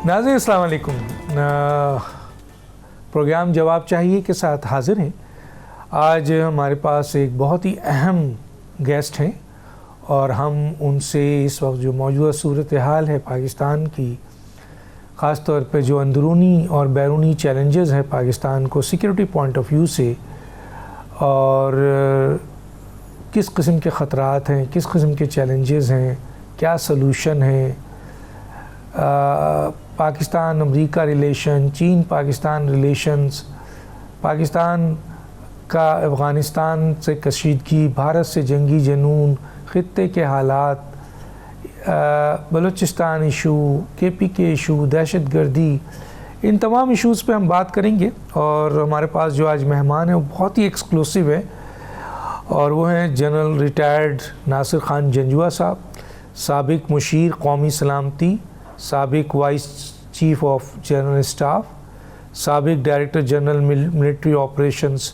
ناظرین السلام علیکم، پروگرام جواب چاہیے کے ساتھ حاضر ہیں۔ آج ہمارے پاس ایک بہت ہی اہم گیسٹ ہیں اور ہم ان سے اس وقت جو موجودہ صورتحال ہے پاکستان کی، خاص طور پہ جو اندرونی اور بیرونی چیلنجز ہیں پاکستان کو سیکیورٹی پوائنٹ آف ویو سے، اور کس قسم کے خطرات ہیں، کس قسم کے چیلنجز ہیں، کیا سلوشن ہیں، پاکستان امریکہ ریلیشن، چین پاکستان ریلیشنز، پاکستان کا افغانستان سے کشیدگی، بھارت سے جنگی جنون، خطے کے حالات، بلوچستان ایشو، کے پی کے ایشو، دہشت گردی، ان تمام ایشوز پہ ہم بات کریں گے۔ اور ہمارے پاس جو آج مہمان ہیں وہ بہت ہی ایکسکلوسیو ہے، اور وہ ہیں جنرل ریٹائرڈ ناصر خان جنجوعہ صاحب، سابق مشیر قومی سلامتی، سابق vice chief of general staff, سابق ڈائریکٹر جنرل ملٹری آپریشنز،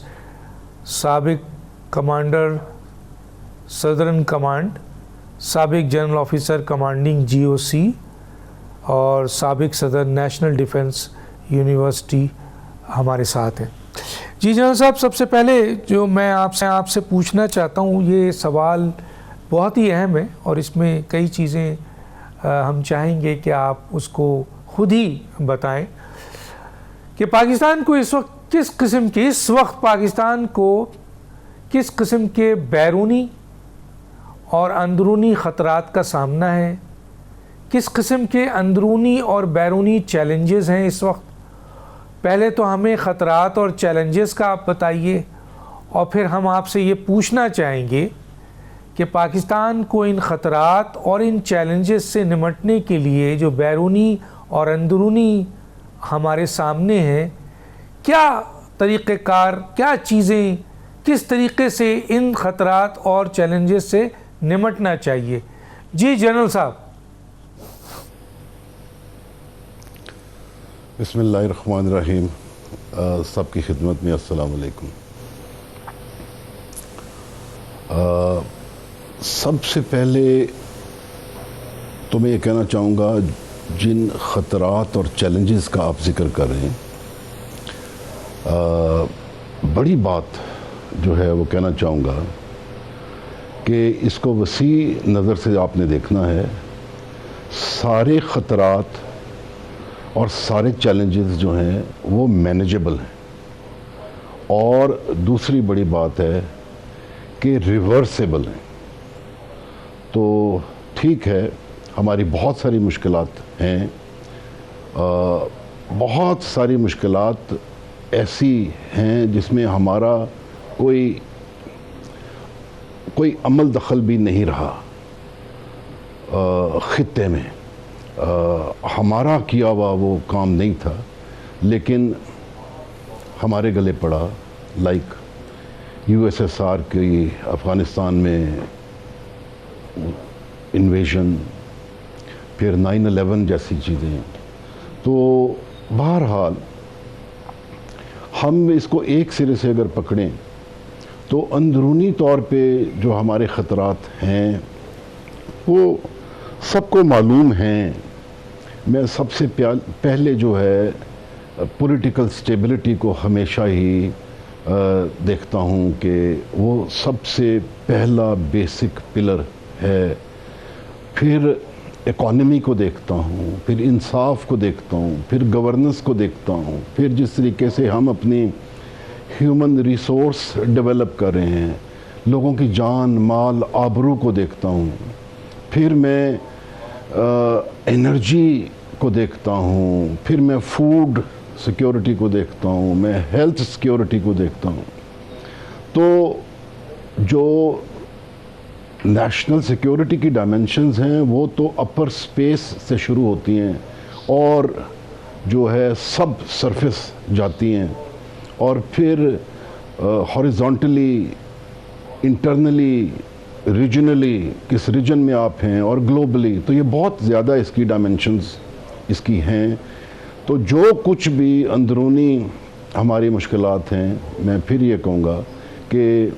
سابق کمانڈر سدرن کمانڈ، سابق جنرل آفیسر کمانڈنگ جی او سی، اور سابق صدر نیشنل ڈیفنس یونیورسٹی ہمارے ساتھ ہیں۔ جی جنرل صاحب، سب سے پہلے جو میں آپ سے پوچھنا چاہتا ہوں، یہ سوال بہت ہی اہم ہے اور اس میں کئی چیزیں ہم چاہیں گے کہ آپ اس کو خود ہی بتائیں کہ پاکستان کو اس وقت پاکستان کو کس قسم کے بیرونی اور اندرونی خطرات کا سامنا ہے، کس قسم کے اندرونی اور بیرونی چیلنجز ہیں اس وقت۔ پہلے تو ہمیں خطرات اور چیلنجز کا آپ بتائیے، اور پھر ہم آپ سے یہ پوچھنا چاہیں گے کہ پاکستان کو ان خطرات اور ان چیلنجز سے نمٹنے کے لیے جو بیرونی اور اندرونی ہمارے سامنے ہیں، کیا طریقہ کار، کیا چیزیں، کس طریقے سے ان خطرات اور چیلنجز سے نمٹنا چاہیے۔ جی جنرل صاحب۔ بسم اللہ الرحمن الرحیم۔ سب کی خدمت میں السلام علیکم۔ سب سے پہلے تو میں یہ کہنا چاہوں گا، جن خطرات اور چیلنجز کا آپ ذکر کر رہے ہیں، بڑی بات جو ہے وہ کہنا چاہوں گا کہ اس کو وسیع نظر سے آپ نے دیکھنا ہے۔ سارے خطرات اور سارے چیلنجز جو ہیں وہ مینیجبل ہیں، اور دوسری بڑی بات ہے کہ ریورسیبل ہیں۔ تو ٹھیک ہے، ہماری بہت ساری مشکلات ہیں، بہت ساری مشکلات ایسی ہیں جس میں ہمارا کوئی عمل دخل بھی نہیں رہا خطے میں، ہمارا کیا ہوا وہ کام نہیں تھا، لیکن ہمارے گلے پڑا، like U S S R کی افغانستان میں انویژن، پھر 9/11 جیسی چیزیں۔ تو بہرحال ہم اس کو ایک سرے سے اگر پکڑیں تو اندرونی طور پہ جو ہمارے خطرات ہیں وہ سب کو معلوم ہیں۔ میں سب سے پہلے جو ہے پولیٹیکل سٹیبلٹی کو ہمیشہ ہی دیکھتا ہوں کہ وہ سب سے پہلا بیسک پلر ہے۔ پھر اکانومی کو دیکھتا ہوں، پھر انصاف کو دیکھتا ہوں، پھر گورننس کو دیکھتا ہوں، پھر جس طریقے سے ہم اپنی ہیومن ریسورس ڈیولپ کر رہے ہیں، لوگوں کی جان مال آبرو کو دیکھتا ہوں، پھر میں انرجی کو دیکھتا ہوں، پھر میں فوڈ سیکیورٹی کو دیکھتا ہوں، میں ہیلتھ سیکیورٹی کو دیکھتا ہوں۔ تو جو نیشنل سیکیورٹی کی ڈائمنشنز ہیں وہ تو اپر سپیس سے شروع ہوتی ہیں اور جو ہے سب سرفیس جاتی ہیں، اور پھر ہاریزونٹلی، انٹرنلی، ریجنلی، کس ریجن میں آپ ہیں، اور گلوبلی، تو یہ بہت زیادہ اس کی ڈائمنشنز اس کی ہیں۔ تو جو کچھ بھی اندرونی ہماری مشکلات ہیں، میں پھر یہ کہوں گا کہ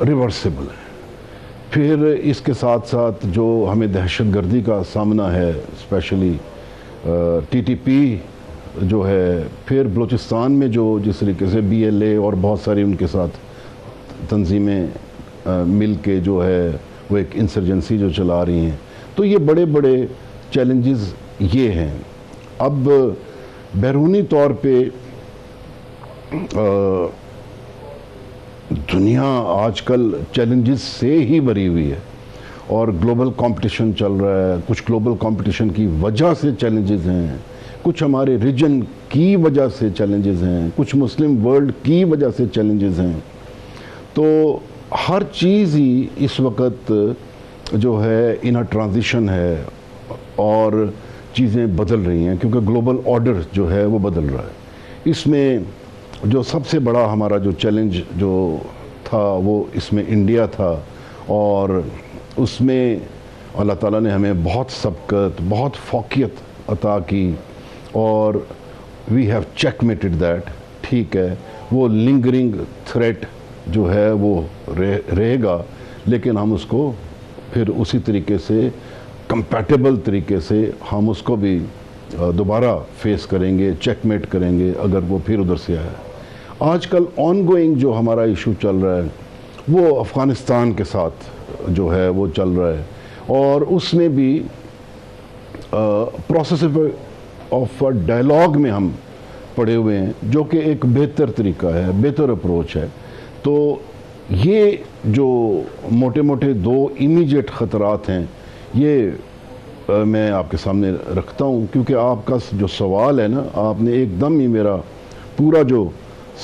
ریورسیبل ہے۔ پھر اس کے ساتھ ساتھ جو ہمیں دہشت گردی کا سامنا ہے، اسپیشلی ٹی ٹی پی جو ہے، پھر بلوچستان میں جو جس طریقے سے بی ایل اے اور بہت ساری ان کے ساتھ تنظیمیں مل کے جو ہے وہ ایک انسرجنسی جو چلا رہی ہیں، تو یہ بڑے بڑے چیلنجز یہ ہیں۔ اب بیرونی طور پہ دنیا آج کل چیلنجز سے ہی بھری ہوئی ہے، اور گلوبل کمپٹیشن چل رہا ہے۔ کچھ گلوبل کمپٹیشن کی وجہ سے چیلنجز ہیں، کچھ ہمارے ریجن کی وجہ سے چیلنجز ہیں، کچھ مسلم ورلڈ کی وجہ سے چیلنجز ہیں۔ تو ہر چیز ہی اس وقت جو ہے ان ٹرانزیشن ہے، اور چیزیں بدل رہی ہیں، کیونکہ گلوبل آرڈر جو ہے وہ بدل رہا ہے۔ اس میں جو سب سے بڑا ہمارا جو چیلنج جو تھا وہ اس میں انڈیا تھا، اور اس میں اللہ تعالیٰ نے ہمیں بہت سبقت، بہت فوقیت عطا کی، اور we have checkmated that. ٹھیک ہے، وہ لنگرنگ تھریٹ جو ہے وہ رہے گا، لیکن ہم اس کو پھر اسی طریقے سے کمپیٹیبل طریقے سے ہم اس کو بھی دوبارہ فیس کریں گے، چیک میٹ کریں گے اگر وہ پھر ادھر سے آیا۔ آج کل آن گوئنگ جو ہمارا ایشو چل رہا ہے وہ افغانستان کے ساتھ جو ہے وہ چل رہا ہے، اور اس میں بھی پروسیس آف ڈائلاگ میں ہم پڑے ہوئے ہیں، جو کہ ایک بہتر طریقہ ہے، بہتر اپروچ ہے۔ تو یہ جو موٹے موٹے دو امیجیٹ خطرات ہیں، یہ میں آپ کے سامنے رکھتا ہوں، کیونکہ آپ کا جو سوال ہے نا، آپ نے ایک دم ہی میرا پورا جو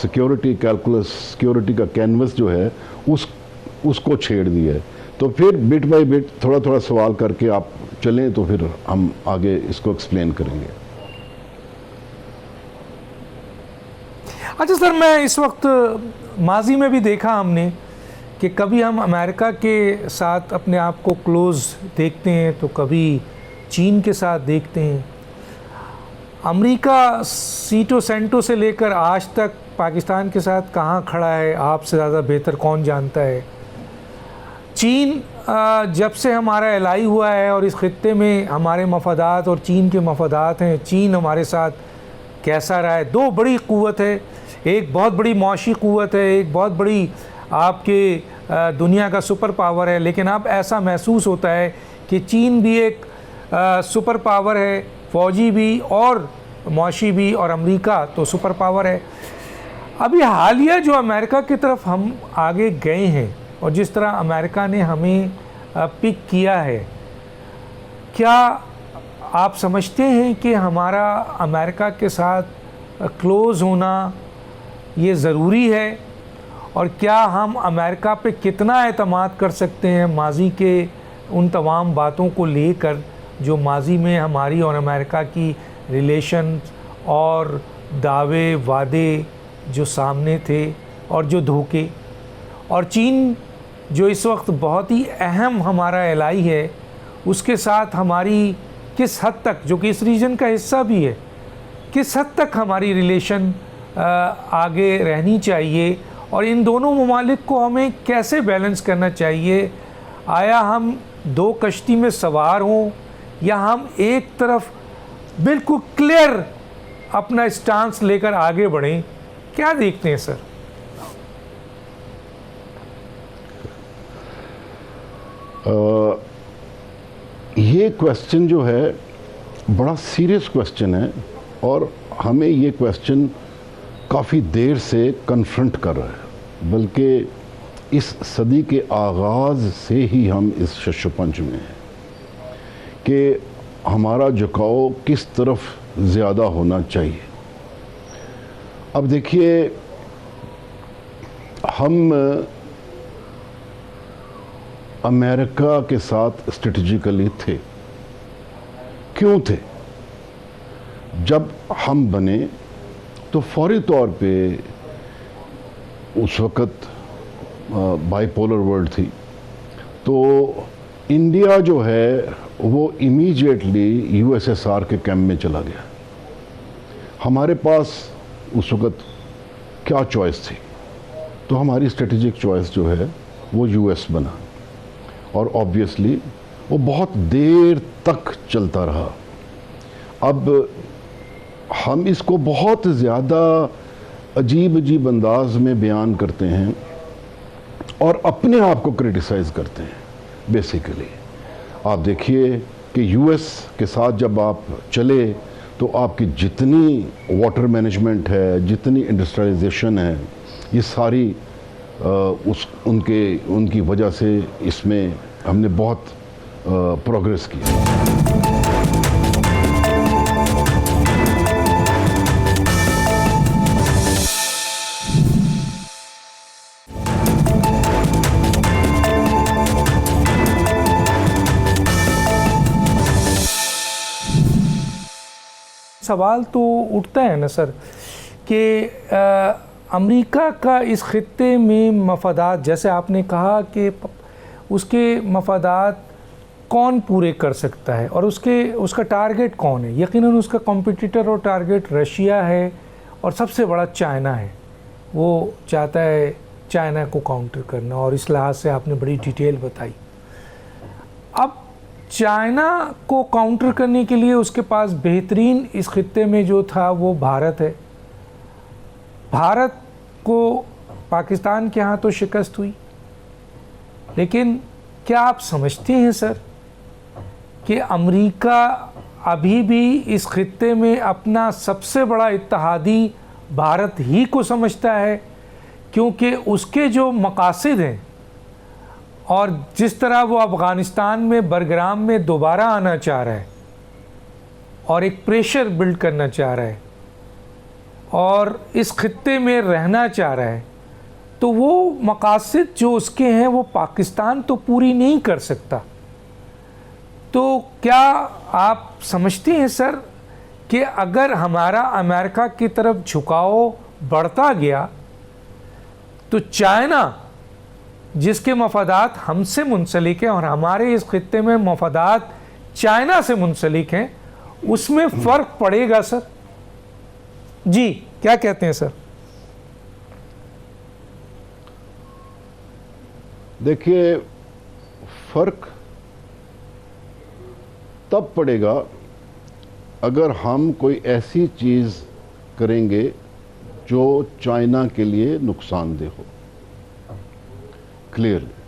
سیکیورٹی کیلکولس، سیکیورٹی کا کینوس جو ہے اس کو چھیڑ دیا ہے۔ تو پھر بٹ بائی بٹ تھوڑا تھوڑا سوال کر کے آپ چلیں، تو پھر ہم آگے اس کو ایکسپلین کریں گے۔ اچھا سر، میں اس وقت ماضی میں بھی دیکھا ہم نے کہ کبھی ہم امریکہ کے ساتھ اپنے آپ کو کلوز دیکھتے ہیں، تو کبھی چین کے ساتھ دیکھتے ہیں۔ امریکہ سیٹو سینٹو سے لے کر آج تک پاکستان کے ساتھ کہاں کھڑا ہے، آپ سے زیادہ بہتر کون جانتا ہے۔ چین جب سے ہمارا الائی ہوا ہے اور اس خطے میں ہمارے مفادات اور چین کے مفادات ہیں، چین ہمارے ساتھ کیسا رہا ہے۔ دو بڑی قوت ہے، ایک بہت بڑی معاشی قوت ہے، ایک بہت بڑی آپ کے دنیا کا سپر پاور ہے، لیکن اب ایسا محسوس ہوتا ہے کہ چین بھی ایک سپر پاور ہے، فوجی بھی اور معاشی بھی، اور امریکہ تو سپر پاور ہے۔ ابھی حالیہ جو امریکہ کی طرف ہم آگے گئے ہیں، اور جس طرح امریکہ نے ہمیں پک کیا ہے، کیا آپ سمجھتے ہیں کہ ہمارا امریکہ کے ساتھ کلوز ہونا یہ ضروری ہے؟ اور کیا ہم امریکہ پہ کتنا اعتماد کر سکتے ہیں ماضی کے ان تمام باتوں کو لے کر جو ماضی میں ہماری اور امریکہ کی ریلیشن اور دعوے وعدے جو سامنے تھے اور جو دھوکے، اور چین جو اس وقت بہت ہی اہم ہمارا الائی ہے، اس کے ساتھ ہماری کس حد تک، جو کہ اس ریجن کا حصہ بھی ہے، کس حد تک ہماری ریلیشن آگے رہنی چاہیے، اور ان دونوں ممالک کو ہمیں کیسے بیلنس کرنا چاہیے؟ آیا ہم دو کشتی میں سوار ہوں، یا ہم ایک طرف بالکل کلیئر اپنا اسٹانس لے کر آگے بڑھیں؟ کیا دیکھتے ہیں سر؟ یہ کویسچن جو ہے بڑا سیریس کویسچن ہے، اور ہمیں یہ کویسچن کافی دیر سے کنفرنٹ کر رہا ہے، بلکہ اس صدی کے آغاز سے ہی ہم اس شش و پنج میں ہیں کہ ہمارا جھکاؤ کس طرف زیادہ ہونا چاہیے۔ اب دیکھیے، ہم امریکہ کے ساتھ اسٹریٹجیکلی تھے۔ کیوں تھے؟ جب ہم بنے تو فوری طور پہ اس وقت بائی پولر ورلڈ تھی، تو انڈیا جو ہے وہ immediately U S S R کے کیمپ میں چلا گیا۔ ہمارے پاس اس وقت کیا چوائس تھی؟ تو ہماری اسٹریٹجک چوائس جو ہے وہ یو ایس بنا، اور آبویسلی وہ بہت دیر تک چلتا رہا. اب ہم اس کو بہت زیادہ عجیب عجیب انداز میں بیان کرتے ہیں اور اپنے آپ کو کرٹیسائز کرتے ہیں. بیسیکلی آپ دیکھیے کہ یو ایس کے ساتھ جب آپ چلے تو آپ کی جتنی واٹر مینجمنٹ ہے, جتنی انڈسٹریلائزیشن ہے, یہ ساری ان کی وجہ سے اس میں ہم نے بہت پروگریس کی. سوال تو اٹھتا ہے نا سر کہ امریکہ کا اس خطے میں مفادات, جیسے آپ نے کہا کہ اس کے مفادات کون پورے کر سکتا ہے اور اس کا ٹارگٹ کون ہے. یقیناً اس کا کمپٹیٹر اور ٹارگٹ رشیا ہے اور سب سے بڑا چائنا ہے. وہ چاہتا ہے چائنا کو کاؤنٹر کرنا, اور اس لحاظ سے آپ نے بڑی ڈیٹیل بتائی. اب چائنا کو کاؤنٹر کرنے کے لیے اس کے پاس بہترین اس خطے میں جو تھا وہ بھارت ہے. بھارت کو پاکستان کے ہاں تو شکست ہوئی, لیکن کیا آپ سمجھتے ہیں سر کہ امریکہ ابھی بھی اس خطے میں اپنا سب سے بڑا اتحادی بھارت ہی کو سمجھتا ہے؟ کیونکہ اس کے جو مقاصد ہیں اور جس طرح وہ افغانستان میں برگرام میں دوبارہ آنا چاہ رہا ہے اور ایک پریشر بلڈ کرنا چاہ رہا ہے اور اس خطے میں رہنا چاہ رہا ہے, تو وہ مقاصد جو اس کے ہیں وہ پاکستان تو پوری نہیں کر سکتا. تو کیا آپ سمجھتے ہیں سر کہ اگر ہمارا امریکہ کی طرف جھکاؤ بڑھتا گیا تو چائنا جس کے مفادات ہم سے منسلک ہیں اور ہمارے اس خطے میں مفادات چائنا سے منسلک ہیں, اس میں فرق پڑے گا سر؟ جی کیا کہتے ہیں سر؟ دیکھیے, فرق تب پڑے گا اگر ہم کوئی ایسی چیز کریں گے جو چائنا کے لیے نقصان دہ ہو. کلیئرلی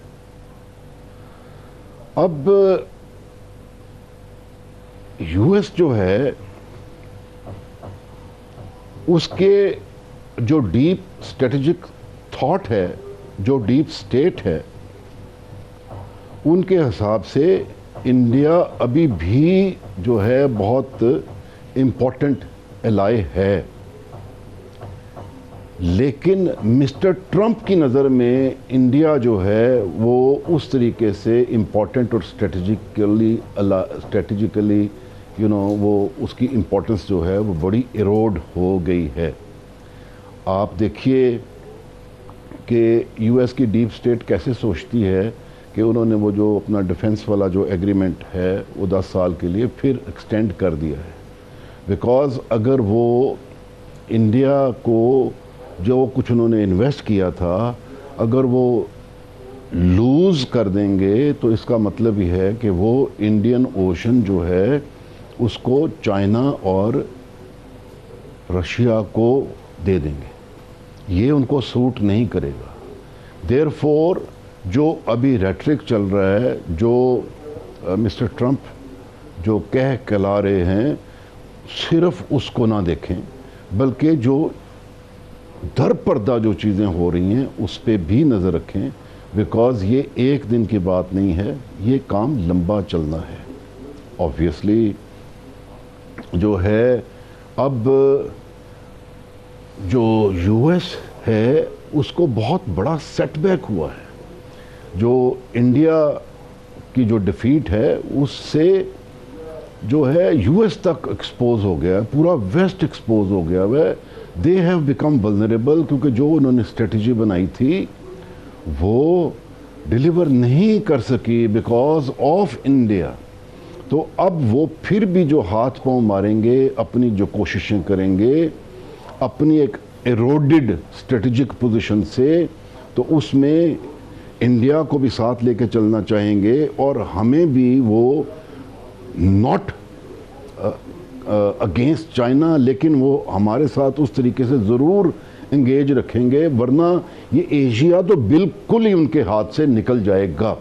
اب یو ایس جو ہے اس کے جو ڈیپ اسٹریٹجک تھاٹ ہے, جو ڈیپ اسٹیٹ ہے, ان کے حساب سے انڈیا ابھی بھی جو ہے بہت امپورٹنٹ الائے ہے. لیکن مسٹر ٹرمپ کی نظر میں انڈیا جو ہے وہ اس طریقے سے امپورٹنٹ اور اسٹریٹجیکلی وہ اس کی امپورٹنس جو ہے وہ بڑی ایروڈ ہو گئی ہے. آپ دیکھیے کہ یو ایس کی ڈیپ اسٹیٹ کیسے سوچتی ہے کہ انہوں نے وہ جو اپنا ڈیفنس والا جو ایگریمنٹ ہے وہ 10 سال کے لیے پھر ایکسٹینڈ کر دیا ہے. بیکاز اگر وہ انڈیا کو جو کچھ انہوں نے انویسٹ کیا تھا اگر وہ لوز کر دیں گے تو اس کا مطلب یہ ہے کہ وہ انڈین اوشن جو ہے اس کو چائنا اور رشیا کو دے دیں گے. یہ ان کو سوٹ نہیں کرے گا. دیر فور جو ابھی ریٹرک چل رہا ہے, جو مسٹر ٹرمپ جو کہلا رہے ہیں, صرف اس کو نہ دیکھیں بلکہ جو در پردہ جو چیزیں ہو رہی ہیں اس پہ بھی نظر رکھیں. بیکاز یہ ایک دن کی بات نہیں ہے, یہ کام لمبا چلنا ہے. آبویسلی جو ہے اب جو یو ایس ہے اس کو بہت بڑا سیٹ بیک ہوا ہے. جو انڈیا کی جو ڈیفیٹ ہے اس سے جو ہے یو ایس تک ایکسپوز ہو گیا ہے, پورا ویسٹ ایکسپوز ہو گیا ہے. دے ہیو بیکم ولنریبل کیونکہ جو انہوں نے اسٹریٹجی بنائی تھی وہ ڈیلیور نہیں کر سکی بیکاز آف انڈیا. تو اب وہ پھر بھی جو ہاتھ پاؤں ماریں گے, اپنی جو کوششیں کریں گے اپنی ایک ایروڈڈ اسٹریٹجک پوزیشن سے, تو اس میں انڈیا کو بھی ساتھ لے کے چلنا چاہیں گے اور ہمیں بھی وہ ناٹ اگینسٹ چائنا، لیکن وہ ہمارے ساتھ اس طریقے سے ضرور انگیج رکھیں گے، ورنہ یہ ایشیا تو بالکل ہی ان کے ہاتھ سے نکل جائے گا۔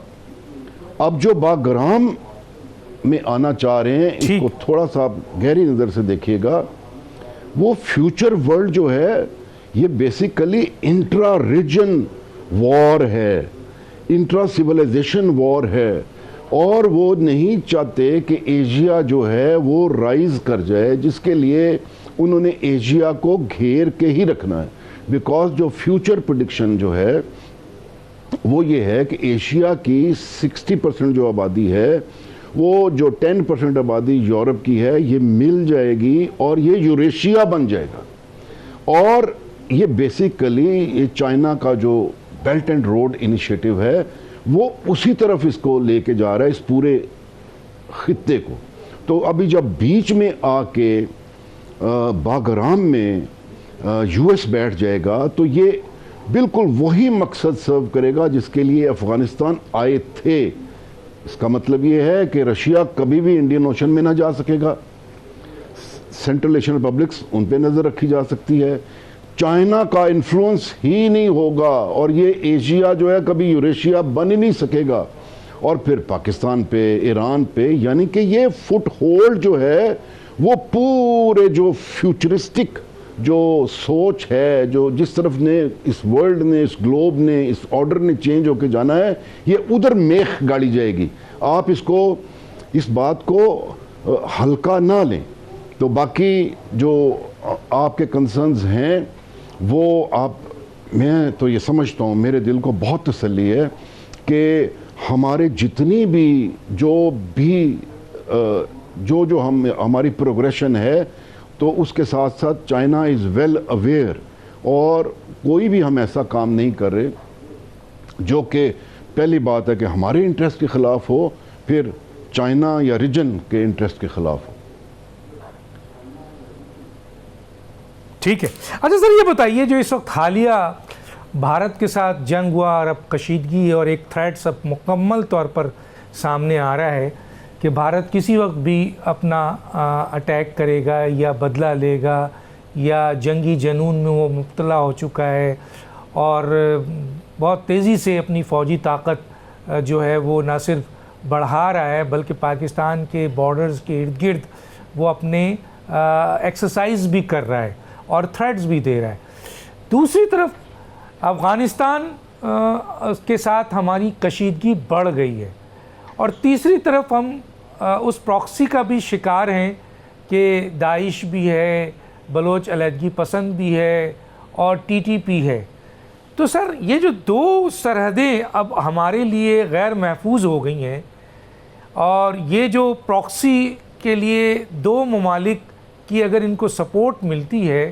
اب جو باگرام میں آنا چاہ رہے ہیں، اس کو تھوڑا سا گہری نظر سے دیکھیے گا، وہ فیوچر ورلڈ جو ہے یہ بیسیکلی انٹرا ریجن وار ہے، انٹرا سیولائزیشن وار ہے، اور وہ نہیں چاہتے کہ ایشیا جو ہے وہ رائز کر جائے، جس کے لیے انہوں نے ایشیا کو گھیر کے ہی رکھنا ہے۔ بیکاز جو فیوچر پریڈکشن جو ہے وہ یہ ہے کہ ایشیا کی 60% جو آبادی ہے، وہ جو 10% آبادی یورپ کی ہے، یہ مل جائے گی اور یہ یوریشیا بن جائے گا۔ اور یہ بیسیکلی یہ چائنا کا جو بیلٹ اینڈ روڈ انیشیٹو ہے وہ اسی طرف اس کو لے کے جا رہا ہے، اس پورے خطے کو۔ تو ابھی جب بیچ میں آ کے باگرام میں یو ایس بیٹھ جائے گا تو یہ بالکل وہی مقصد سرو کرے گا جس کے لیے افغانستان آئے تھے۔ اس کا مطلب یہ ہے کہ رشیا کبھی بھی انڈین اوشن میں نہ جا سکے گا، سینٹرل ایشین ریپبلکس ان پہ نظر رکھی جا سکتی ہے، چائنا کا انفلوئنس ہی نہیں ہوگا، اور یہ ایشیا جو ہے کبھی یوریشیا بن ہی نہیں سکے گا، اور پھر پاکستان پہ، ایران پہ، یعنی کہ یہ فٹ ہولڈ جو ہے وہ پورے جو فیوچرسٹک جو سوچ ہے، جو جس طرف نے اس ورلڈ نے، اس گلوب نے، اس آرڈر نے چینج ہو کے جانا ہے، یہ ادھر میخ گاڑی جائے گی۔ آپ اس بات کو ہلکا نہ لیں۔ تو باقی جو آپ کے کنسرنز ہیں وہ میں تو یہ سمجھتا ہوں، میرے دل کو بہت تسلی ہے کہ ہمارے جتنی بھی ہماری پروگریشن ہے، تو اس کے ساتھ ساتھ چائنا از ویل اویئر، اور کوئی بھی ہم ایسا کام نہیں کر رہے جو کہ پہلی بات ہے کہ ہمارے انٹرسٹ کے خلاف ہو، پھر چائنا یا ریجن کے انٹرسٹ کے خلاف ہو۔ ٹھیک ہے۔ اچھا سر، یہ بتائیے جو اس وقت حالیہ بھارت کے ساتھ جنگ ہوا اور اب کشیدگی اور ایک تھریٹ سب مکمل طور پر سامنے آ رہا ہے کہ بھارت کسی وقت بھی اپنا اٹیک کرے گا یا بدلہ لے گا، یا جنگی جنون میں وہ مبتلا ہو چکا ہے اور بہت تیزی سے اپنی فوجی طاقت جو ہے وہ نہ صرف بڑھا رہا ہے بلکہ پاکستان کے بارڈرز کے ارد گرد وہ اپنے ایکسرسائز بھی کر رہا ہے اور تھریٹس بھی دے رہا ہے۔ دوسری طرف افغانستان کے ساتھ ہماری کشیدگی بڑھ گئی ہے، اور تیسری طرف ہم اس پراکسی کا بھی شکار ہیں کہ داعش بھی ہے، بلوچ علیحدگی پسند بھی ہے، اور ٹی ٹی پی ہے۔ تو سر یہ جو دو سرحدیں اب ہمارے لیے غیر محفوظ ہو گئی ہیں، اور یہ جو پراکسی کے لیے دو ممالک کی اگر ان کو سپورٹ ملتی ہے،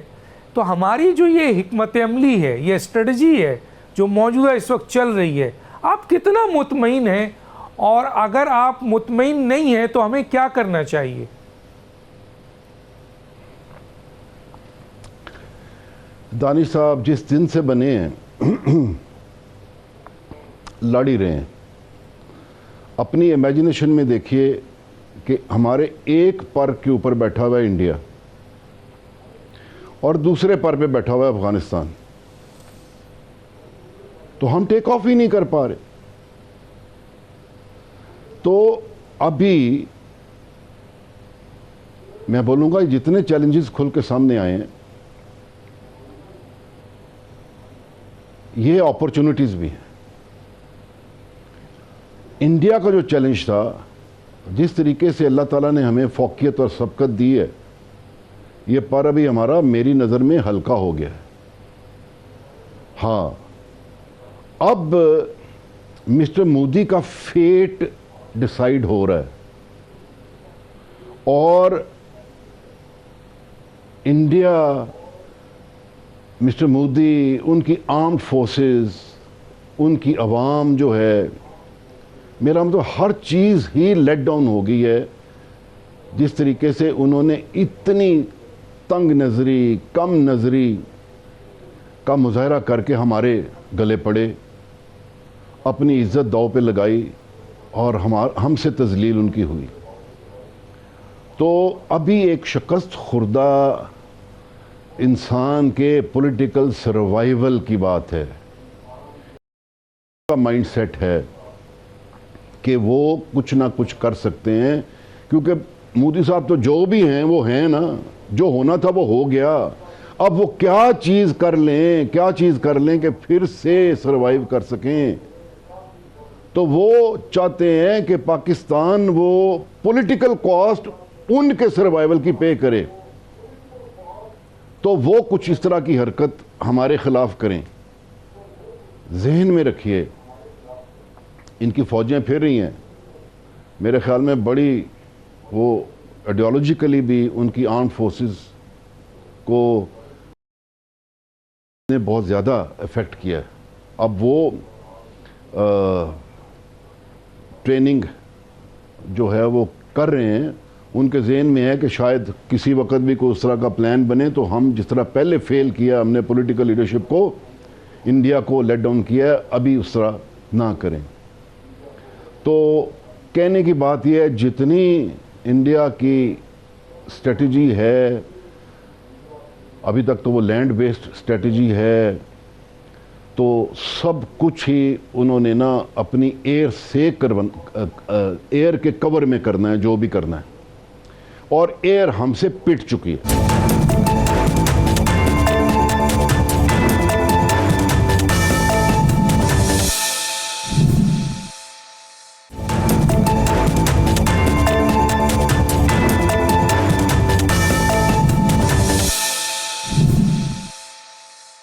تو ہماری جو یہ حکمت عملی ہے، یہ اسٹریٹجی ہے جو موجودہ اس وقت چل رہی ہے، آپ کتنا مطمئن ہیں؟ اور اگر آپ مطمئن نہیں ہیں تو ہمیں کیا کرنا چاہیے؟ دانش صاحب جس دن سے بنے ہیں لڑ ہی رہے ہیں۔ اپنی امیجنیشن میں دیکھیے کہ ہمارے ایک پر کے اوپر بیٹھا ہوا ہے انڈیا، اور دوسرے پر پہ بیٹھا ہوا ہے افغانستان، تو ہم ٹیک آف ہی نہیں کر پا رہے۔ تو ابھی میں بولوں گا جتنے چیلنجز کھل کے سامنے آئے ہیں، یہ اپرچونٹیز بھی ہیں۔ انڈیا کا جو چیلنج تھا، جس طریقے سے اللہ تعالیٰ نے ہمیں فوقیت اور سبقت دی ہے، یہ پر ابھی ہمارا میری نظر میں ہلکا ہو گیا ہے۔ ہاں، اب مسٹر مودی کا فیٹ ڈیسائیڈ ہو رہا ہے، اور انڈیا، مسٹر مودی، ان کی آرمڈ فورسز، ان کی عوام جو ہے، میرا مطلب ہر چیز ہی لیٹ ڈاؤن ہو گئی ہے۔ جس طریقے سے انہوں نے اتنی تنگ نظری، کم نظری کا مظاہرہ کر کے ہمارے گلے پڑے۔ اپنی عزت داؤ پہ لگائی اور ہم سے تذلیل ان کی ہوئی. تو ابھی ایک شکست خوردہ انسان کے پولیٹیکل سروائیول کی بات ہے. کا مائنڈ سیٹ ہے کہ وہ کچھ نہ کچھ کر سکتے ہیں, کیونکہ مودی صاحب تو جو بھی ہیں وہ ہیں نا, جو ہونا تھا وہ ہو گیا. اب وہ کیا چیز کر لیں کہ پھر سے سروائیو کر سکیں. تو وہ چاہتے ہیں کہ پاکستان وہ پولیٹیکل کاسٹ ان کے سروائیول کی پے کرے. تو وہ کچھ اس طرح کی حرکت ہمارے خلاف کریں. ذہن میں رکھیے, ان کی فوجیں پھر رہی ہیں میرے خیال میں بڑی, وہ آئیڈیالوجیکلی بھی ان کی آرمڈ فورسز کو نے بہت زیادہ افیکٹ کیا ہے. اب وہ ٹریننگ جو ہے وہ کر رہے ہیں, ان کے ذہن میں ہے کہ شاید کسی وقت بھی کوئی اس طرح کا پلان بنے تو ہم جس طرح پہلے فیل کیا ہم نے پولیٹیکل لیڈرشپ کو, انڈیا کو لیٹ ڈاؤن کیا, ابھی اس طرح نہ کریں. تو کہنے کی بات یہ ہے, جتنی انڈیا کی اسٹریٹجی ہے ابھی تک تو وہ لینڈ بیسڈ اسٹریٹجی ہے, تو سب کچھ ہی انہوں نے نا اپنی ایئر کے کور میں کرنا ہے جو بھی کرنا ہے, اور ایئر ہم سے پٹ چکی ہے.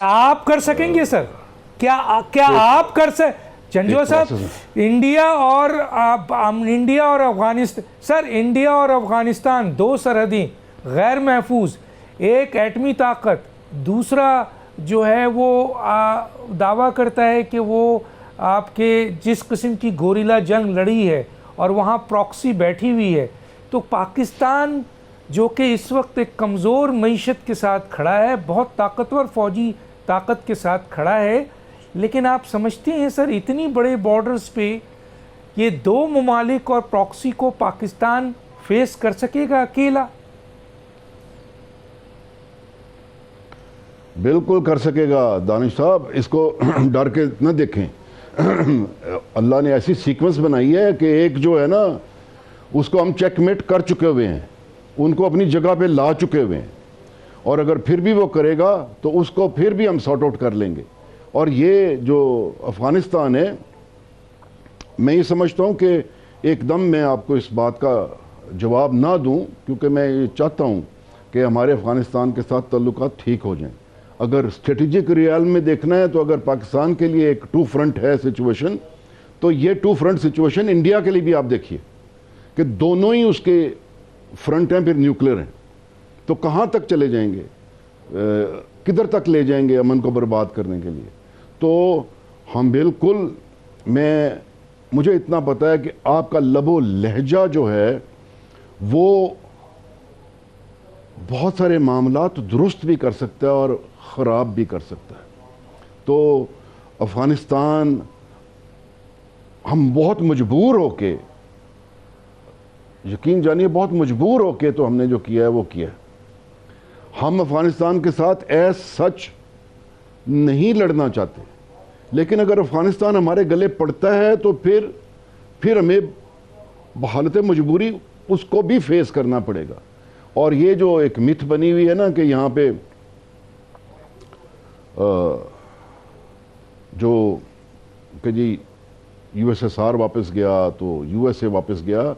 آپ کر سکیں گے سر؟ کیا آپ کر جنجو صاحب, انڈیا اور افغانستان, سر انڈیا اور افغانستان دو سرحدیں غیر محفوظ, ایک ایٹمی طاقت, دوسرا جو ہے وہ دعویٰ کرتا ہے کہ وہ آپ کے جس قسم کی گوریلا جنگ لڑی ہے اور وہاں پراکسی بیٹھی ہوئی ہے. تو پاکستان جو کہ اس وقت ایک کمزور معیشت کے ساتھ کھڑا ہے, بہت طاقتور فوجی طاقت کے ساتھ کھڑا ہے, لیکن آپ سمجھتے ہیں سر اتنی بڑے بارڈرز پہ یہ دو ممالک اور پراکسی کو پاکستان فیس کر سکے گا اکیلا؟ بالکل کر سکے گا دانش صاحب, اس کو ڈر کے نہ دیکھیں. اللہ نے ایسی سیکوینس بنائی ہے کہ ایک جو ہے نا اس کو ہم چیک میٹ کر چکے ہوئے ہیں, ان کو اپنی جگہ پہ لا چکے ہوئے ہیں, اور اگر پھر بھی وہ کرے گا تو اس کو پھر بھی ہم سارٹ آؤٹ کر لیں گے. اور یہ جو افغانستان ہے, میں یہ سمجھتا ہوں کہ ایک دم میں آپ کو اس بات کا جواب نہ دوں, کیونکہ میں یہ چاہتا ہوں کہ ہمارے افغانستان کے ساتھ تعلقات ٹھیک ہو جائیں. اگر اسٹریٹجک ریال میں دیکھنا ہے تو اگر پاکستان کے لیے ایک ٹو فرنٹ ہے سچویشن, تو یہ ٹو فرنٹ سچویشن انڈیا کے لیے بھی آپ دیکھیے کہ دونوں ہی اس کے فرنٹ ہیں, پھر نیوکلیر ہیں. تو کہاں تک چلے جائیں گے, کدھر تک لے جائیں گے امن کو برباد کرنے کے لیے. تو ہم بالکل, مجھے اتنا پتا ہے کہ آپ کا لب و لہجہ جو ہے وہ بہت سارے معاملات درست بھی کر سکتا ہے اور خراب بھی کر سکتا ہے. تو افغانستان ہم بہت مجبور ہو کے, یقین جانیے بہت مجبور ہو کے تو ہم نے جو کیا ہے وہ کیا ہے. ہم افغانستان کے ساتھ ایز سچ نہیں لڑنا چاہتے, لیکن اگر افغانستان ہمارے گلے پڑتا ہے تو پھر ہمیں بحالت مجبوری اس کو بھی فیس کرنا پڑے گا. اور یہ جو ایک متھ بنی ہوئی ہے نا کہ یہاں پہ جو کہ جی یو ایس ایس آر واپس گیا تو یو ایس اے واپس گیا,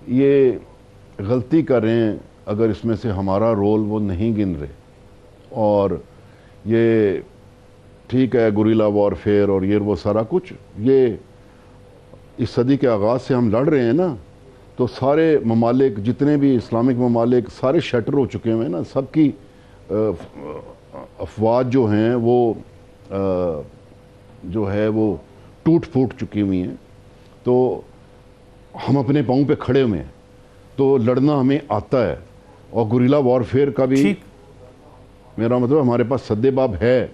یہ غلطی کر رہے ہیں اگر اس میں سے ہمارا رول وہ نہیں گن رہے. اور یہ ٹھیک ہے گوریلا وارفیئر اور یہ وہ سارا کچھ, یہ اس صدی کے آغاز سے ہم لڑ رہے ہیں نا, تو سارے ممالک جتنے بھی اسلامک ممالک سارے شٹر ہو چکے ہوئے ہیں نا, سب کی افواج جو ہیں وہ جو ہے وہ ٹوٹ پھوٹ چکی ہوئی ہیں. تو ہم اپنے پاؤں پہ کھڑے ہوئے ہیں, تو لڑنا ہمیں آتا ہے. اور گوریلا وارفیئر کا بھی میرا مطلب ہمارے پاس سدے باب ہے,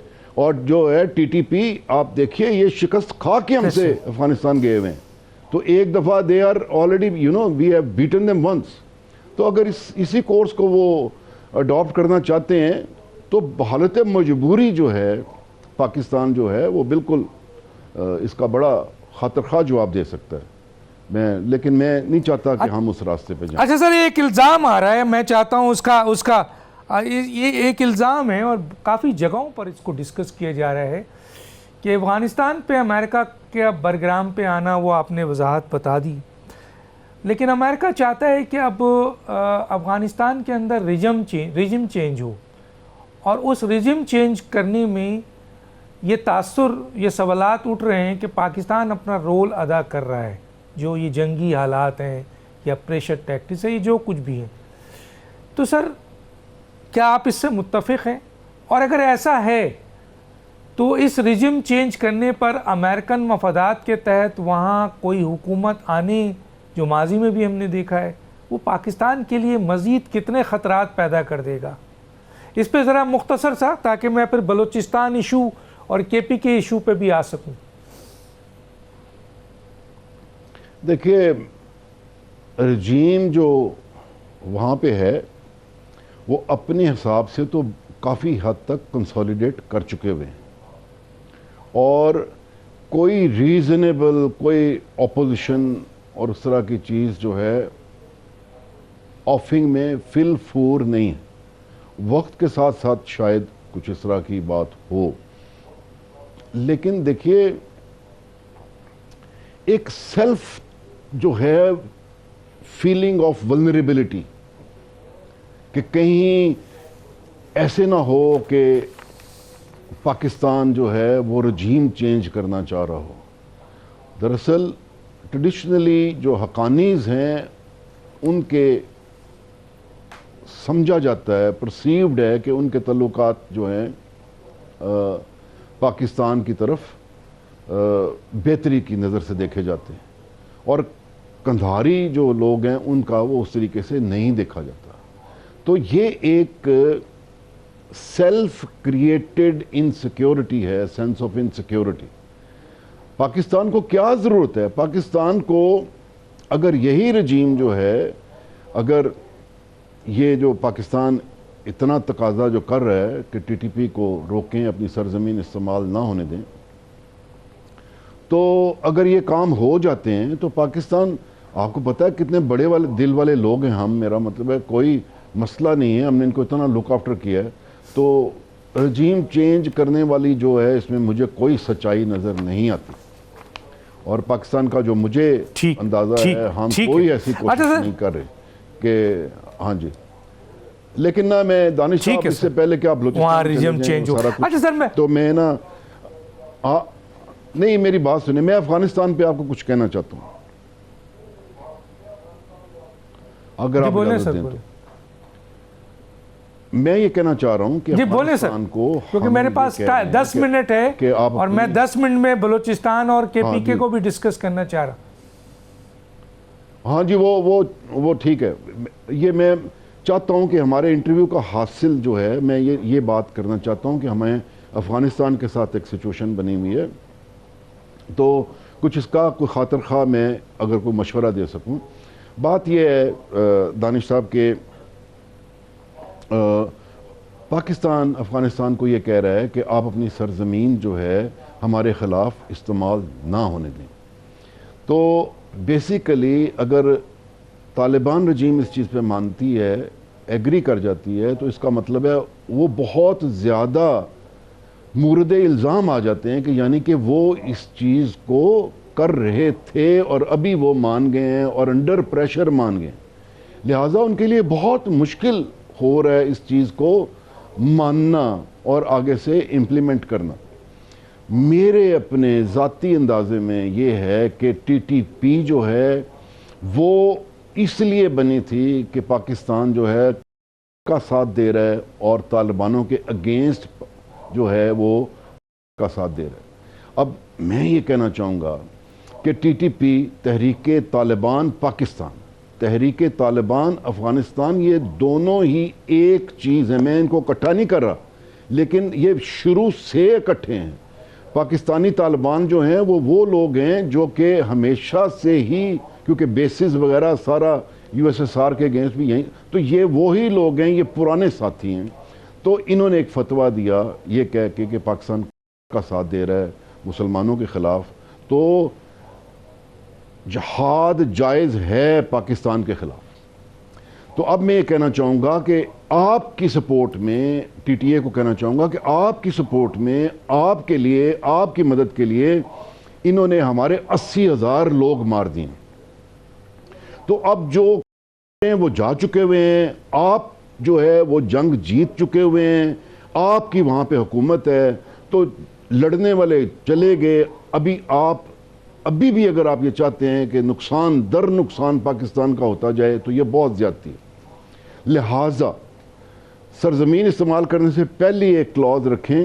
اور جو ہے ٹی ٹی پی آپ دیکھیے یہ شکست کھا کے ہم سے افغانستان گئے ہوئے ہیں. تو ایک دفعہ they are already we have beaten them once. تو اگر اسی کورس کو وہ اڈاپٹ کرنا چاہتے ہیں تو حالت مجبوری جو ہے پاکستان جو ہے وہ بالکل اس کا بڑا خاطر خواہ جواب دے سکتا ہے. لیکن میں نہیں چاہتا کہ ہم اس راستے پہ جائیں. اچھا سر، ایک الزام آ رہا ہے، میں چاہتا ہوں اس کا یہ ایک الزام ہے اور کافی جگہوں پر اس کو ڈسکس کیا جا رہا ہے کہ افغانستان پہ امریکہ کے برگرام پہ آنا، وہ آپ نے وضاحت بتا دی، لیکن امریکہ چاہتا ہے کہ اب افغانستان کے اندر ریجم چینج ہو، اور اس ریجم چینج کرنے میں یہ تاثر، یہ سوالات اٹھ رہے ہیں کہ پاکستان اپنا رول ادا کر رہا ہے، جو یہ جنگی حالات ہیں یا پریشر ٹیکٹکس ہے، یہ جو کچھ بھی ہے. تو سر کیا آپ اس سے متفق ہیں؟ اور اگر ایسا ہے تو اس ریجم چینج کرنے پر امریکن مفادات کے تحت وہاں کوئی حکومت آنے، جو ماضی میں بھی ہم نے دیکھا ہے، وہ پاکستان کے لیے مزید کتنے خطرات پیدا کر دے گا؟ اس پہ ذرا مختصر سا، تاکہ میں پھر بلوچستان ایشو اور کے پی کے ایشو پہ بھی آ سکوں. دیکھیے رجیم جو وہاں پہ ہے وہ اپنے حساب سے تو کافی حد تک کنسولیڈیٹ کر چکے ہوئے ہیں، اور کوئی ریزنیبل، کوئی اپوزیشن اور اس طرح کی چیز جو ہے آفنگ میں فی الفور نہیں ہے. وقت کے ساتھ ساتھ شاید کچھ اس طرح کی بات ہو، لیکن دیکھیے ایک سیلف جو ہے فیلنگ آف ولنریبلٹی کہ کہیں ایسے نہ ہو کہ پاکستان جو ہے وہ رجیم چینج کرنا چاہ رہا ہو. دراصل ٹریڈیشنلی جو حقانیز ہیں ان کے سمجھا جاتا ہے، پرسیوڈ ہے کہ ان کے تعلقات جو ہیں پاکستان کی طرف بہتری کی نظر سے دیکھے جاتے ہیں، اور کندھاری جو لوگ ہیں ان کا وہ اس طریقے سے نہیں دیکھا جاتا. تو یہ ایک سیلف کریٹڈ انسیکیورٹی ہے، سینس آف انسیکیورٹی. پاکستان کو کیا ضرورت ہے؟ پاکستان کو اگر یہی رجیم جو ہے، اگر یہ جو پاکستان اتنا تقاضا جو کر رہا ہے کہ ٹی ٹی پی کو روکیں، اپنی سرزمین استعمال نہ ہونے دیں، تو اگر یہ کام ہو جاتے ہیں تو پاکستان، آپ کو پتہ ہے کتنے بڑے والے دل والے لوگ ہیں ہم، میرا مطلب ہے کوئی مسئلہ نہیں ہے، ہم نے ان کو اتنا لک آفٹر کیا ہے. تو رجیم چینج کرنے والی جو ہے اس میں مجھے کوئی سچائی نظر نہیں آتی، اور پاکستان کا جو مجھے اندازہ ہے ہم کوئی ایسی کوشش نہیں کر رہے کہ ہاں جی. لیکن نہ میں دانش صاحب اس سے پہلے کہ آپ ریجیم چینج ہو، اچھا سر تو میں نا نہیں، میری بات سنیں، میں افغانستان پہ آپ کو کچھ کہنا چاہتا ہوں اگر آپ اجازت دیں تو. میں یہ کہنا چاہ رہا ہوں کہ افغانستان کو، کیونکہ میرے پاس 10 منٹ ہے اور میں 10 منٹ میں بلوچستان اور کے پی کے کو بھی ڈسکس کرنا چاہ رہا ہوں. ہاں جی، وہ ٹھیک ہے. یہ میں چاہتا ہوں کہ ہمارے انٹرویو کا حاصل جو ہے، میں یہ بات کرنا چاہتا ہوں کہ ہمیں افغانستان کے ساتھ ایک سچویشن بنی ہوئی ہے، تو کچھ اس کا کوئی خاطر خواہ میں اگر کوئی مشورہ دے سکوں. بات یہ ہے دانش صاحب کہ پاکستان افغانستان کو یہ کہہ رہا ہے کہ آپ اپنی سرزمین جو ہے ہمارے خلاف استعمال نہ ہونے دیں. تو بیسیکلی اگر طالبان رجیم اس چیز پہ مانتی ہے، ایگری کر جاتی ہے، تو اس کا مطلب ہے وہ بہت زیادہ مورد الزام آ جاتے ہیں کہ یعنی کہ وہ اس چیز کو کر رہے تھے اور ابھی وہ مان گئے ہیں اور انڈر پریشر مان گئے ہیں. لہٰذا ان کے لیے بہت مشکل ہو رہا ہے اس چیز کو ماننا اور آگے سے امپلیمنٹ کرنا. میرے اپنے ذاتی اندازے میں یہ ہے کہ ٹی ٹی پی جو ہے وہ اس لیے بنی تھی کہ پاکستان جو ہے کا ساتھ دے رہا ہے اور طالبانوں کے اگینسٹ جو ہے وہ کا ساتھ دے رہا ہے. اب میں یہ کہنا چاہوں گا کہ ٹی ٹی پی، تحریک طالبان پاکستان، تحریک طالبان افغانستان، یہ دونوں ہی ایک چیز ہے. میں ان کو اکٹھا نہیں کر رہا، لیکن یہ شروع سے اکٹھے ہیں۔ پاکستانی طالبان جو ہیں وہ لوگ ہیں جو کہ ہمیشہ سے ہی، کیونکہ بیسز وغیرہ سارا یو ایس ایس آر کے اگینسٹ بھی یہیں، تو یہ وہی لوگ ہیں، یہ پرانے ساتھی ہیں۔ تو انہوں نے ایک فتویٰ دیا یہ کہہ کے کہ پاکستان کا ساتھ دے رہا ہے مسلمانوں کے خلاف، تو جہاد جائز ہے پاکستان کے خلاف۔ تو اب میں یہ کہنا چاہوں گا کہ آپ کی سپورٹ میں، ٹی ٹی اے کو کہنا چاہوں گا کہ آپ کی سپورٹ میں، آپ کے لیے، آپ کی مدد کے لیے انہوں نے ہمارے 80,000 لوگ مار دیے۔ تو اب جو وہ جا چکے ہوئے ہیں، آپ جو ہے وہ جنگ جیت چکے ہوئے ہیں، آپ کی وہاں پہ حکومت ہے، تو لڑنے والے چلے گئے۔ ابھی بھی اگر آپ یہ چاہتے ہیں کہ نقصان در نقصان پاکستان کا ہوتا جائے تو یہ بہت زیادتی ہے۔ لہٰذا سرزمین استعمال کرنے سے پہلے ایک کلوز رکھیں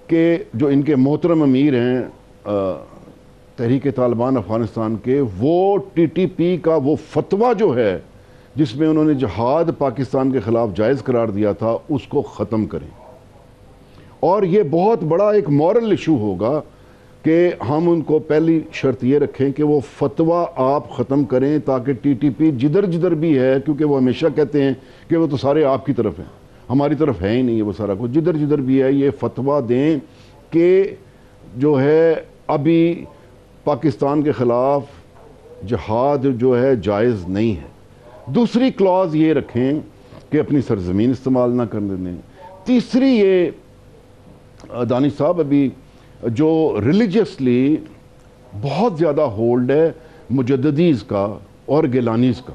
کہ جو ان کے محترم امیر ہیں تحریک طالبان افغانستان کے، وہ ٹی ٹی پی کا وہ فتویٰ جو ہے جس میں انہوں نے جہاد پاکستان کے خلاف جائز قرار دیا تھا، اس کو ختم کریں۔ اور یہ بہت بڑا ایک مورل ایشو ہوگا کہ ہم ان کو پہلی شرط یہ رکھیں کہ وہ فتویٰ آپ ختم کریں، تاکہ ٹی ٹی پی جدھر بھی ہے، کیونکہ وہ ہمیشہ کہتے ہیں کہ وہ تو سارے آپ کی طرف ہیں، ہماری طرف ہے ہی نہیں ہے وہ سارا کچھ، جدھر بھی ہے یہ فتویٰ دیں کہ جو ہے ابھی پاکستان کے خلاف جہاد جو ہے جائز نہیں ہے۔ دوسری کلوز یہ رکھیں کہ اپنی سرزمین استعمال نہ کرنے دیں۔ تیسری یہ دانش صاحب، ابھی جو ریلیجیسلی بہت زیادہ ہولڈ ہے مجددیز کا اور گیلانیز کا،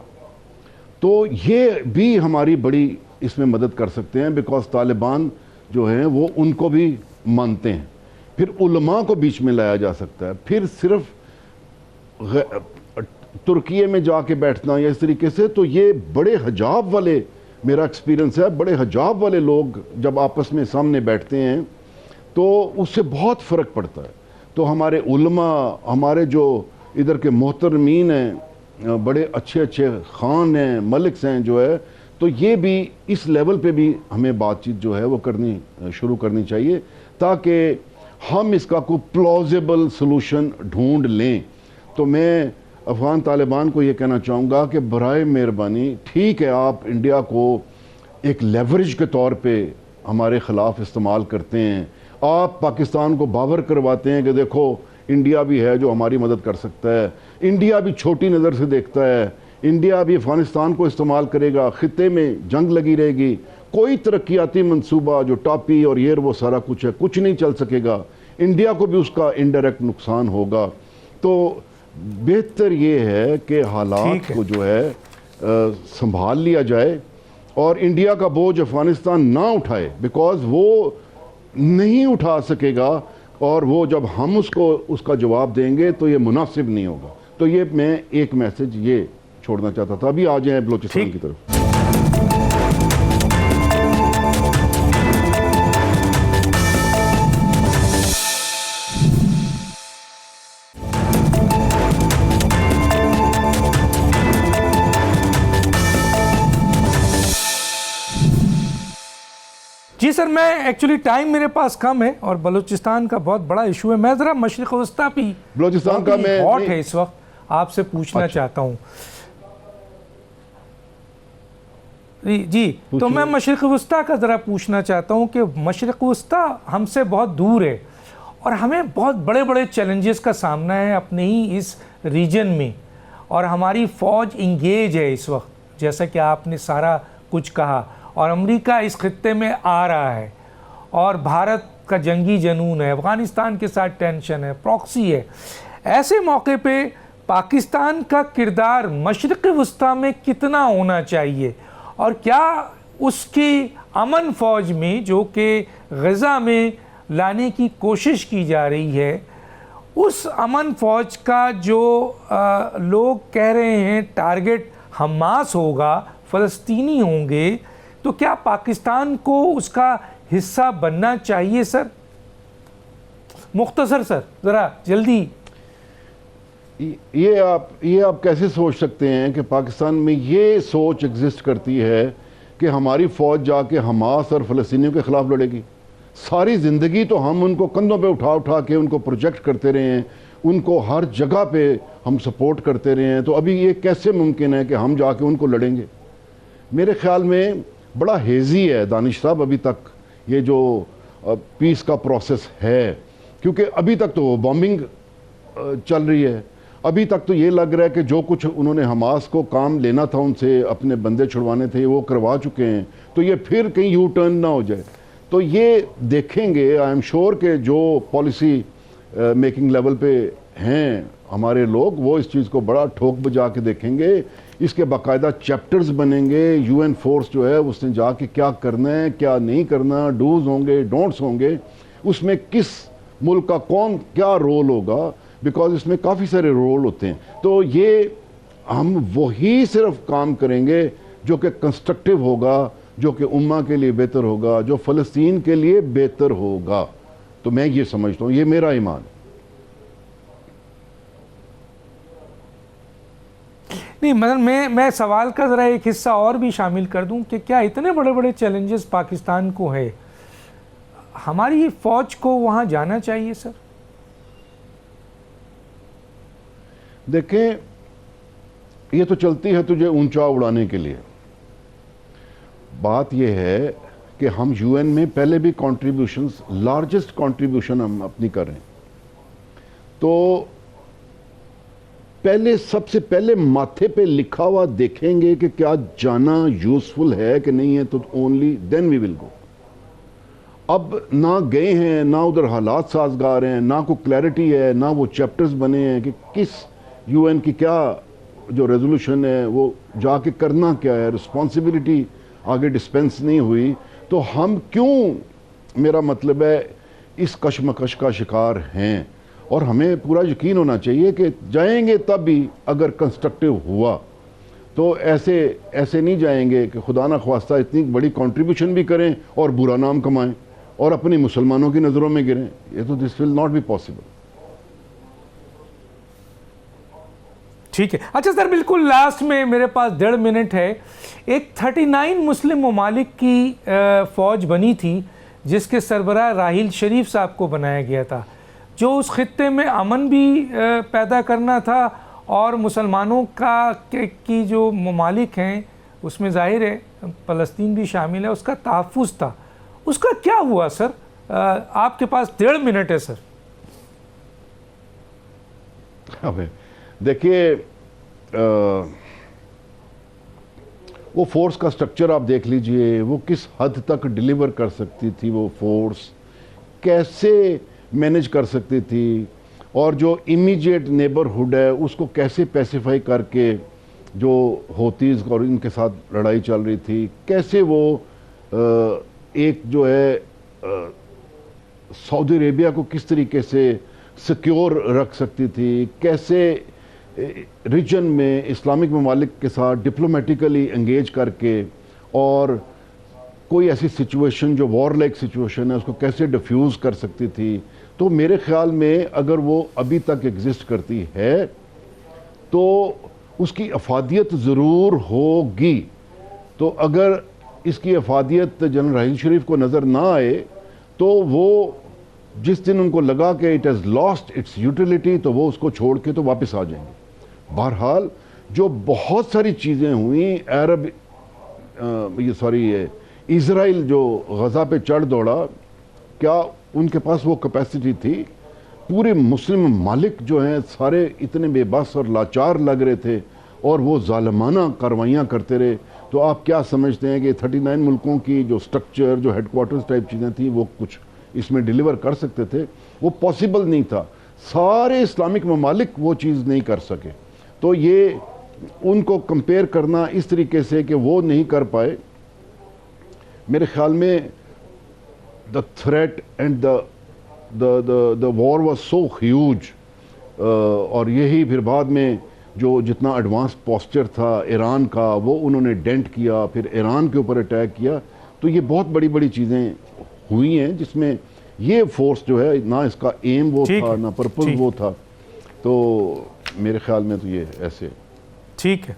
تو یہ بھی ہماری بڑی اس میں مدد کر سکتے ہیں، بیکاز طالبان جو ہیں وہ ان کو بھی مانتے ہیں۔ پھر علماء کو بیچ میں لایا جا سکتا ہے، پھر صرف ترکیے میں جا کے بیٹھنا یا اس طریقے سے، تو یہ بڑے حجاب والے، میرا ایکسپیرینس ہے، بڑے حجاب والے لوگ جب آپس میں سامنے بیٹھتے ہیں تو اس سے بہت فرق پڑتا ہے۔ تو ہمارے علماء، ہمارے جو ادھر کے محترمین ہیں، بڑے اچھے خان ہیں، ملکس ہیں جو ہے، تو یہ بھی اس لیول پہ بھی ہمیں بات چیت جو ہے وہ شروع کرنی چاہیے، تاکہ ہم اس کا کوئی پلازیبل سلوشن ڈھونڈ لیں۔ تو میں افغان طالبان کو یہ کہنا چاہوں گا کہ برائے مہربانی، ٹھیک ہے آپ انڈیا کو ایک لیوریج کے طور پہ ہمارے خلاف استعمال کرتے ہیں، آپ پاکستان کو باور کرواتے ہیں کہ دیکھو انڈیا بھی ہے جو ہماری مدد کر سکتا ہے، انڈیا بھی چھوٹی نظر سے دیکھتا ہے، انڈیا بھی افغانستان کو استعمال کرے گا، خطے میں جنگ لگی رہے گی، کوئی ترقیاتی منصوبہ جو ٹاپی اور یہ وہ سارا کچھ ہے کچھ نہیں چل سکے گا، انڈیا کو بھی اس کا انڈائریکٹ نقصان ہوگا۔ تو بہتر یہ ہے کہ حالات کو جو ہے سنبھال لیا جائے اور انڈیا کا بوجھ افغانستان نہ اٹھائے، بیکاز وہ نہیں اٹھا سکے گا، اور وہ جب ہم اس کا جواب دیں گے تو یہ مناسب نہیں ہوگا۔ تو یہ میں ایک میسج یہ چھوڑنا چاہتا تھا۔ ابھی آ جائیں بلوچستان کی طرف۔ جی سر، میں ایکچولی ٹائم میرے پاس کم ہے اور بلوچستان کا بہت بڑا ایشو ہے، میں ذرا مشرق وسطیٰ بھی بلوچستان کا میں ہاٹ ہے اس وقت آپ سے پوچھنا چاہتا ہوں۔ جی تو میں مشرق وسطیٰ کا ذرا پوچھنا چاہتا ہوں کہ مشرق وسطیٰ ہم سے بہت دور ہے اور ہمیں بہت بڑے بڑے چیلنجز کا سامنا ہے اپنے ہی اس ریجن میں، اور ہماری فوج انگیج ہے اس وقت، جیسا کہ آپ نے سارا کچھ کہا، اور امریکہ اس خطے میں آ رہا ہے، اور بھارت کا جنگی جنون ہے، افغانستان کے ساتھ ٹینشن ہے، پراکسی ہے۔ ایسے موقع پہ پاکستان کا کردار مشرق وسطیٰ میں کتنا ہونا چاہیے، اور کیا اس کی امن فوج میں جو کہ غزہ میں لانے کی کوشش کی جا رہی ہے، اس امن فوج کا جو لوگ کہہ رہے ہیں ٹارگٹ حماس ہوگا، فلسطینی ہوں گے، تو کیا پاکستان کو اس کا حصہ بننا چاہیے سر؟ مختصر سر، ذرا جلدی۔ یہ آپ کیسے سوچ سکتے ہیں کہ پاکستان میں یہ سوچ ایگزسٹ کرتی ہے کہ ہماری فوج جا کے حماس اور فلسطینیوں کے خلاف لڑے گی؟ ساری زندگی تو ہم ان کو کندھوں پہ اٹھا اٹھا کے ان کو پروجیکٹ کرتے رہے ہیں، ان کو ہر جگہ پہ ہم سپورٹ کرتے رہے ہیں، تو ابھی یہ کیسے ممکن ہے کہ ہم جا کے ان کو لڑیں گے؟ میرے خیال میں بڑا ہیزی ہے دانش صاحب ابھی تک یہ جو پیس کا پروسیس ہے، کیونکہ ابھی تک تو بامبنگ چل رہی ہے، ابھی تک تو یہ لگ رہا ہے کہ جو کچھ انہوں نے حماس کو کام لینا تھا ان سے، اپنے بندے چھڑوانے تھے، وہ کروا چکے ہیں، تو یہ پھر کہیں یو ٹرن نہ ہو جائے۔ تو یہ دیکھیں گے، آئی ایم شور کہ جو پالیسی میکنگ لیول پہ ہیں ہمارے لوگ، وہ اس چیز کو بڑا ٹھوک بجا کے دیکھیں گے، اس کے باقاعدہ چیپٹرز بنیں گے، یو این فورس جو ہے اس نے جا کے کیا کرنا ہے کیا نہیں کرنا، ڈوز ہوں گے ڈونٹس ہوں گے، اس میں کس ملک کا کون کیا رول ہوگا، بیکاز اس میں کافی سارے رول ہوتے ہیں۔ تو یہ ہم وہی صرف کام کریں گے جو کہ کنسٹرکٹیو ہوگا، جو کہ امہ کے لیے بہتر ہوگا، جو فلسطین کے لیے بہتر ہوگا۔ تو میں یہ سمجھتا ہوں، یہ میرا ایمان ہے۔ نہیں مطلب میں سوال کا ذرا ایک حصہ اور بھی شامل کر دوں کہ کیا اتنے بڑے بڑے چیلنجز پاکستان کو ہے، ہماری فوج کو وہاں جانا چاہیے سر؟ دیکھیں، یہ تو چلتی ہے تجھے اونچا اڑانے کے لیے۔ بات یہ ہے کہ ہم یو این میں پہلے بھی کنٹریبیوشنز، لارجسٹ کنٹریبیوشن ہم اپنی کر رہے ہیں، تو پہلے سب سے پہلے ماتھے پہ لکھا ہوا دیکھیں گے کہ کیا جانا یوزفل ہے کہ نہیں ہے، تو اونلی دین وی ول گو۔ اب نہ گئے ہیں، نہ ادھر حالات سازگار ہیں، نہ کوئی کلیئرٹی ہے، نہ وہ چیپٹرز بنے ہیں کہ کس یو این کی کیا جو ریزولوشن ہے وہ جا کے کرنا کیا ہے، رسپانسبلٹی آگے ڈسپینس نہیں ہوئی، تو ہم کیوں، میرا مطلب ہے، اس کشمکش کا شکار ہیں۔ اور ہمیں پورا یقین ہونا چاہیے کہ جائیں گے تب بھی اگر کنسٹرکٹیو ہوا، تو ایسے نہیں جائیں گے کہ خدا نہ خواستہ اتنی بڑی کنٹریبیوشن بھی کریں اور برا نام کمائیں اور اپنی مسلمانوں کی نظروں میں گریں۔ یہ تو دس ول ناٹ بی پاسبل۔ ٹھیک ہے، اچھا سر، بالکل لاسٹ میں میرے پاس 1.5 منٹ ہے۔ ایک 39 مسلم ممالک کی فوج بنی تھی جس کے سربراہ راحیل شریف صاحب کو بنایا گیا تھا، جو اس خطے میں امن بھی پیدا کرنا تھا اور مسلمانوں کی جو ممالک ہیں اس میں ظاہر ہے فلسطین بھی شامل ہے، اس کا تحفظ تھا۔ اس کا کیا ہوا سر؟ آپ کے پاس 1.5 منٹ ہے سر۔ دیکھیے، وہ فورس کا سٹرکچر آپ دیکھ لیجئے، وہ کس حد تک ڈیلیور کر سکتی تھی، وہ فورس کیسے مینج کر سکتی تھی، اور جو امیجیٹ نیبرہڈ ہے اس کو کیسے پیسیفائی کر کے، جو ہوتیز اور ان کے ساتھ لڑائی چل رہی تھی، کیسے وہ ایک جو ہے سعودی عربیہ کو کس طریقے سے سیکیور رکھ سکتی تھی، کیسے ریجن میں اسلامک ممالک کے ساتھ ڈپلومیٹیکلی انگیج کر کے، اور کوئی ایسی سچویشن جو وار لائک سچویشن ہے اس کو کیسے ڈیفیوز کر سکتی تھی۔ تو میرے خیال میں اگر وہ ابھی تک ایگزسٹ کرتی ہے تو اس کی افادیت ضرور ہوگی۔ تو اگر اس کی افادیت جنرل راحیل شریف کو نظر نہ آئے تو وہ جس دن ان کو لگا کہ it has lost its utility, تو وہ اس کو چھوڑ کے تو واپس آ جائیں گے۔ بہرحال جو بہت ساری چیزیں ہوئیں، اسرائیل جو غزہ پہ چڑھ دوڑا، کیا ان کے پاس وہ کیپیسٹی تھی؟ پورے مسلم ممالک جو ہیں سارے اتنے بے بس اور لاچار لگ رہے تھے اور وہ ظالمانہ کاروائیاں کرتے رہے۔ تو آپ کیا سمجھتے ہیں کہ 39 ملکوں کی جو سٹرکچر، جو ہیڈ کوارٹرز ٹائپ چیزیں تھیں، وہ کچھ اس میں ڈیلیور کر سکتے تھے؟ وہ پاسبل نہیں تھا، سارے اسلامک ممالک وہ چیز نہیں کر سکے۔ تو یہ ان کو کمپیئر کرنا اس طریقے سے کہ وہ نہیں کر پائے، میرے خیال میں the threat and the war was so huge، اور یہی پھر بعد میں جو جتنا ایڈوانس پوسچر تھا ایران کا وہ انہوں نے ڈینٹ کیا، پھر ایران کے اوپر اٹیک کیا۔ تو یہ بہت بڑی بڑی چیزیں ہوئی ہیں جس میں یہ فورس جو ہے نہ اس کا ایم وہ تھا نہ پرپز وہ تھا۔ تو میرے خیال میں تو یہ ایسے ٹھیک ہے۔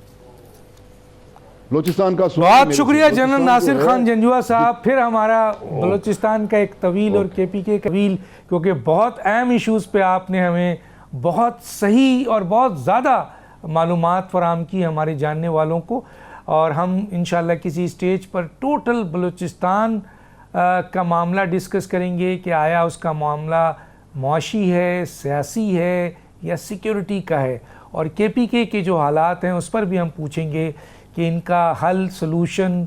بلوچستان کا بہت شکریہ جنرل ناصر خان جنجوعہ صاحب. پھر ہمارا بلوچستان کا ایک طویل اور کے پی کے طویل، کیونکہ بہت اہم ایشوز پہ آپ نے ہمیں بہت صحیح اور بہت زیادہ معلومات فراہم کی ہمارے جاننے والوں کو، اور ہم انشاءاللہ کسی سٹیج پر ٹوٹل بلوچستان کا معاملہ ڈسکس کریں گے کہ آیا اس کا معاملہ معاشی ہے، سیاسی ہے یا سیکیورٹی کا ہے، اور کے پی کے جو حالات ہیں اس پر بھی ہم پوچھیں گے کہ ان کا حل سلوشن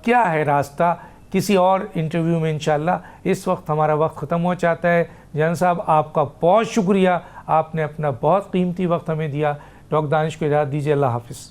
کیا ہے راستہ، کسی اور انٹرویو میں انشاءاللہ. اس وقت ہمارا وقت ختم ہو جاتا ہے. جنرل صاحب آپ کا بہت شکریہ، آپ نے اپنا بہت قیمتی وقت ہمیں دیا. ڈاکٹر دانش کو اجازت دیجیے. اللہ حافظ.